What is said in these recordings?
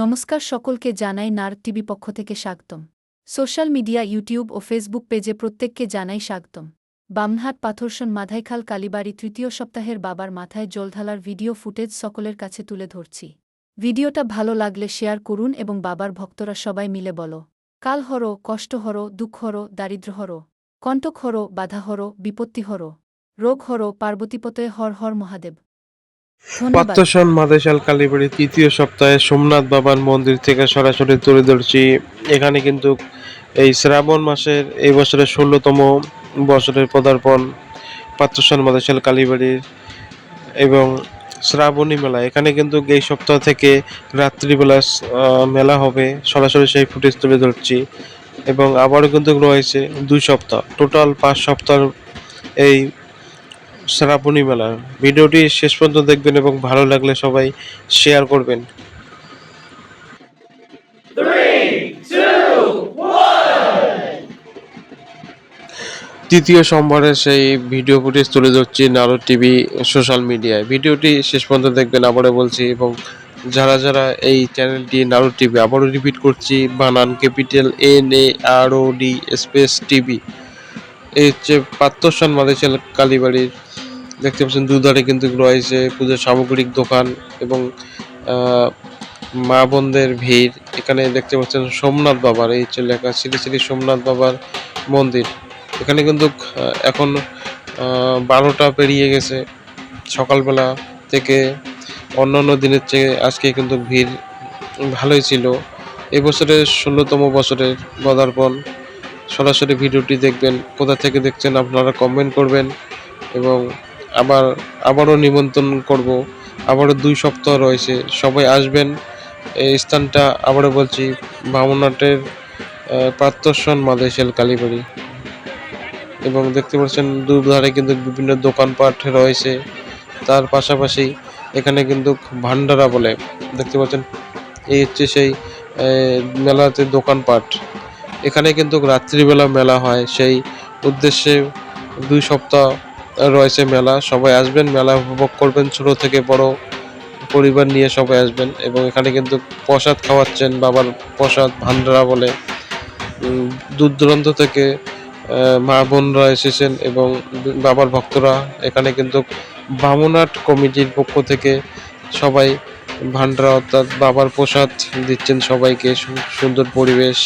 নমস্কার, সকলকে জানাই নার টিভি পক্ষ থেকে স্বাগতম। সোশ্যাল মিডিয়া, ইউটিউব ও ফেসবুক পেজে প্রত্যেককে জানাই স্বাগতম। বামনহাট পাথরসন মাধাইখাল কালীবাড়ি তৃতীয় সপ্তাহের বাবার মাথায় জল ঢালার ভিডিও ফুটেজ সকলের কাছে তুলে ধরছি। ভিডিওটা ভালো লাগলে শেয়ার করুন এবং বাবার ভক্তরা সবাই মিলে বলো, কাল হরো, কষ্ট হরো, দুঃখ হরো, দারিদ্র হরো, কণ্টক হরো, বাধা হরো, বিপত্তি হরো, রোগ হরো, পার্বতীপতয়ে হর হর মহাদেব। ধন্যবাদ। পাত্রসন মাদেশাল কালীবাড়ি তৃতীয় সপ্তাহে সোমনাথ বাবার মন্দির থেকে সরাসরি তুলে ধরছি। এখানে কিন্তু এই শ্রাবণ মাসের এই বছরের ১৬তম বছরের পদার্পণ পাত্রসন মাদেশাল কালীবাড়ির এবং শ্রাবণী মেলা। এখানে কিন্তু এই সপ্তাহ থেকে রাত্রিবেলা মেলা হবে, সরাসরি সেই ফুটেজ তুলে ধরছি। এবং আবারও কিন্তু রয়েছে ২ সপ্তাহ, টোটাল ৫ সপ্তাহ এই শ্রাবণী মেলার। ভিডিওটি শেষ পর্যন্ত দেখবেন এবং ভালো লাগলে সবাই শেয়ার করবেন। তৃতীয় সোমবারের সেই ভিডিও ফুটেজ তুলে ধরছি নারদ টিভি সোশ্যাল মিডিয়ায়। ভিডিওটি শেষ পর্যন্ত দেখবেন আবারও বলছি। এবং যারা যারা এই চ্যানেলটি নারদ টিভি, আবারও রিপিট করছি, বানান ক্যাপিটাল NAROD স্পেস টিভি। এই হচ্ছে পাত্রসন মাদেশাল কালীবাড়ির। দেখতে পাচ্ছেন দুধারে কিন্তু রয়েছে পুজোর সামগ্রিক দোকান এবং মা বোনদের ভিড়। এখানে দেখতে পাচ্ছেন সোমনাথ বাবার, এই হচ্ছে লেখা শ্রী শ্রী সোমনাথ বাবার মন্দির। এখানে কিন্তু এখন ১২টা পেরিয়ে গেছে। সকালবেলা থেকে অন্যান্য দিনের চেয়ে আজকে কিন্তু ভিড় ভালোই ছিল। এবছরের ১৬তম বছরের পদার্পণ। সরাসরি ভিডিওটি দেখবেন। কোথা থেকে দেখছেন আপনারা কমেন্ট করবেন। এবং আবারও নিমন্ত্রণ করব, আবারও ২ সপ্তাহ রয়েছে, সবাই আসবেন। এই স্থানটা আবারও বলছি, বামনহাটের পাত্রসন মাদেশাল কালীবাড়ি। এবং দেখতে পাচ্ছেন দুধারে কিন্তু বিভিন্ন দোকানপাট রয়েছে। তার পাশাপাশি এখানে কিন্তু ভান্ডারা বলে, দেখতে পাচ্ছেন এই হচ্ছে সেই মেলাতে দোকানপাট। এখানে কিন্তু রাত্রিবেলা মেলা হয়, সেই উদ্দেশ্যে ২ সপ্তাহ রয়েছে মেলা। সবাই আসবেন, মেলা উপভোগ করবেন, ছোট থেকে বড় পরিবার নিয়ে সবাই আসবেন। এবং এখানে কিন্তু প্রসাদ খাওয়াচ্ছেন, বাবার প্রসাদ ভান্ডারা বলে। দূর দূরান্ত থেকে মা বোনরা এসেছেন এবং বাবার ভক্তরা। এখানে কিন্তু বামনহাট কমিটির পক্ষ থেকে সবাই ভান্ডারা অর্থাৎ বাবার প্রসাদ দিচ্ছেন সবাইকে। সুন্দর পরিবেশ।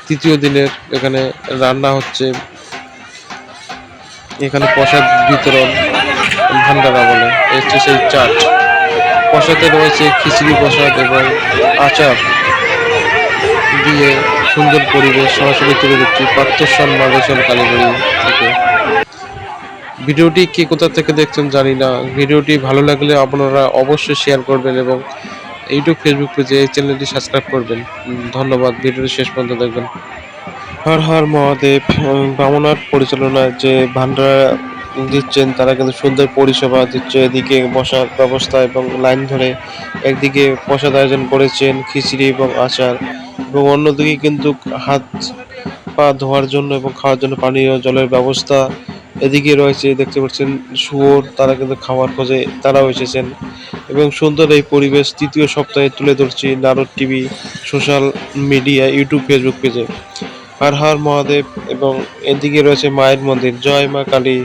তৃতীয় দিনের এখানে রান্না হচ্ছে, এখানে প্রসাদ বিতরণ ভান্ডারা বলে। এই হচ্ছে সেই চাট। প্রসাদে রয়েছে খিচুড়ি প্রসাদ এবং আচার দিয়ে সুন্দর পরিবেশ। সরাসরি তুলে দিচ্ছি পাত্রসন মাদেশাল কালীবাড়ি থেকে। ভিডিওটি কে কোথা থেকে দেখছেন জানি না। ভিডিওটি ভালো লাগলে আপনারা অবশ্যই শেয়ার করবেন এবং ইউটিউব ফেসবুক পেজে এই চ্যানেলটি সাবস্ক্রাইব করবেন। ধন্যবাদ। ভিডিওটি শেষ পর্যন্ত দেখবেন। হর হর মহাদেব। বামনহাট পরিচালনায় যে ভান্ডারা দিচ্ছেন তারা কিন্তু সুন্দর পরিষেবা দিচ্ছে। এদিকে বসার ব্যবস্থা এবং লাইন ধরে একদিকে প্রসাদ আয়োজন করেছেন খিচুড়ি এবং আচার, এবং অন্যদিকে কিন্তু হাত পা ধোয়ার জন্য এবং খাওয়ার জন্য পানীয় জলের ব্যবস্থা। এদিকে রয়েছে দেখতে পাচ্ছেন শুয়োর, তারা কিন্তু খাওয়ার খোঁজে তারাও এসেছেন। এবং সুন্দর এই পরিবেশ তৃতীয় সপ্তাহে তুলে ধরছি Narad TV social media, YouTube Facebook পেজে। হর হর মহাদেব। এবং এদিকে রয়েছে মায়ের মন্দির। জয় মা কালী,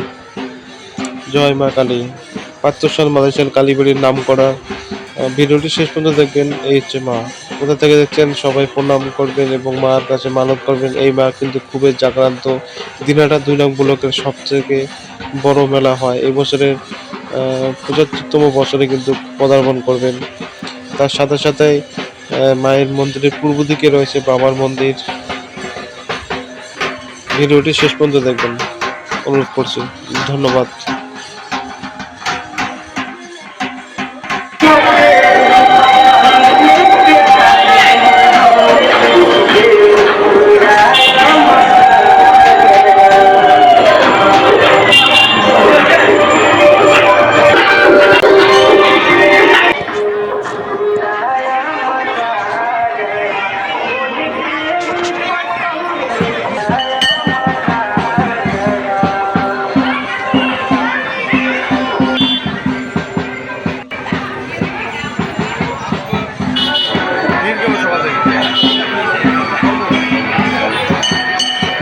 জয় মা কালী। পাত্রসন মাদেশাল কালীবাড়ির নাম করা। ভিডিওটি শেষ পর্যন্ত দেখবেন। এই হচ্ছে মা। কোথা থেকে দেখছেন সবাই প্রণাম করবেন এবং মার কাছে মানত করবেন। এই মা কিন্তু খুবই জাগ্রান্ত। দিনহাটা ২ নং ব্লকের সব থেকে বড় মেলা হয়। এই বছরের ৭৫তম বছরে কিন্তু পদার্পণ করবেন। তার সাথে সাথে মায়ের মন্দিরের পূর্ব দিকে রয়েছে বাবার মন্দির। ভিডিওটি শেষ পর্যন্ত দেখবেন অনুরোধ করছি। ধন্যবাদ।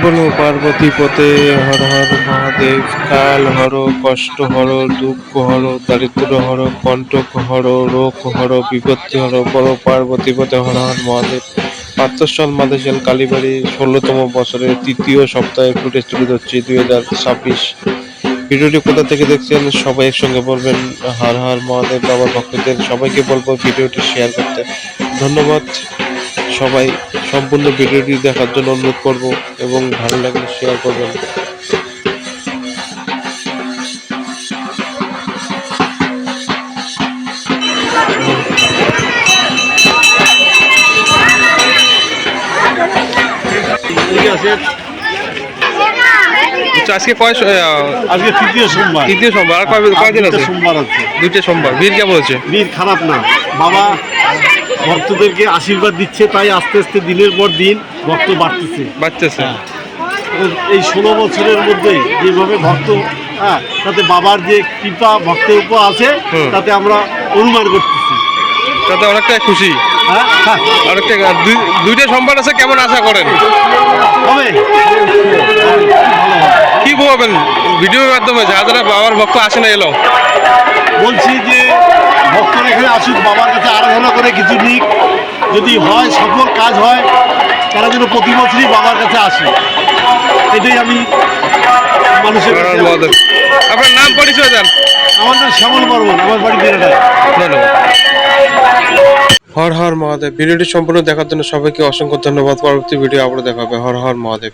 বলো পার্বতী পতে হর হর মহাদেব, কাল হর, কষ্ট হর, দুঃখ হর, দারিদ্র হর, কণ্টক হর, রোগ হর, বিপত্তি হর, বলো পার্বতী পতে হর হর মহাদেব। পার্থস্থল মাদেশাল কালীবাড়ি 16তম বছরের তৃতীয় সপ্তাহে ফুটেজ তুলে ধরছি 2026। ভিডিওটি কোথা থেকে দেখছেন সবাই একসঙ্গে বলবেন হর হর মহাদেব। বাবার ভক্তদের সবাইকে বলবো ভিডিওটি শেয়ার করতে। ধন্যবাদ। সবাই সম্পূর্ণ ভিডিওটি দেখার জন্য অনুরোধ করব এবং ভালো লাগলে শেয়ার করবেন। আচ্ছা, আজকে আজকে তৃতীয় সোমবার। তৃতীয় সোমবার, আর কয়দিন দুটো আছে? সোমবার আছে। দুইটা সোমবার। ভিড় কেমন হচ্ছে? ভিড় খারাপ না, বাবা ভক্তদেরকে আশীর্বাদ দিচ্ছে, তাই আস্তে আস্তে দিনের পর দিন ভক্ত বাড়তেছে। বাড়তেছে। এই 16 বছরের মধ্যে যেভাবে ভক্ত, তাতে বাবার যে কৃপা ভক্তের উপর আছে, তাতে আমরা অনুমান করতেছি। তাতে অনেকটা খুশি। হ্যাঁ, অনেকটা দুইটা সোমবার আছে, কেমন আশা করেন? হবে কি বলবেন ভিডিওর মাধ্যমে যারা যারা বাবার ভক্ত আসে না এলো? বলছি যে ভক্তরা এখানে আসুক, বাবার কাছে আরাধনা করে কিছু নিক, যদি হয় সফল কাজ হয়, তারা যেন প্রতি বছরই বাবার কাছে আসে, এটাই আমি মানুষের হর হর কাছে। মহাদেব। আপনার নাম পরিচয় দেন। আমার নাম শ্যামল বর্মন, আমার বাড়ি বেড়াটায়। ধন্যবাদ। হর হর মহাদেব। ভিডিওটি সম্পূর্ণ দেখার জন্য সবাইকে অসংখ্য ধন্যবাদ। পরবর্তী ভিডিও আবার দেখা হবে। হর হর মহাদেব।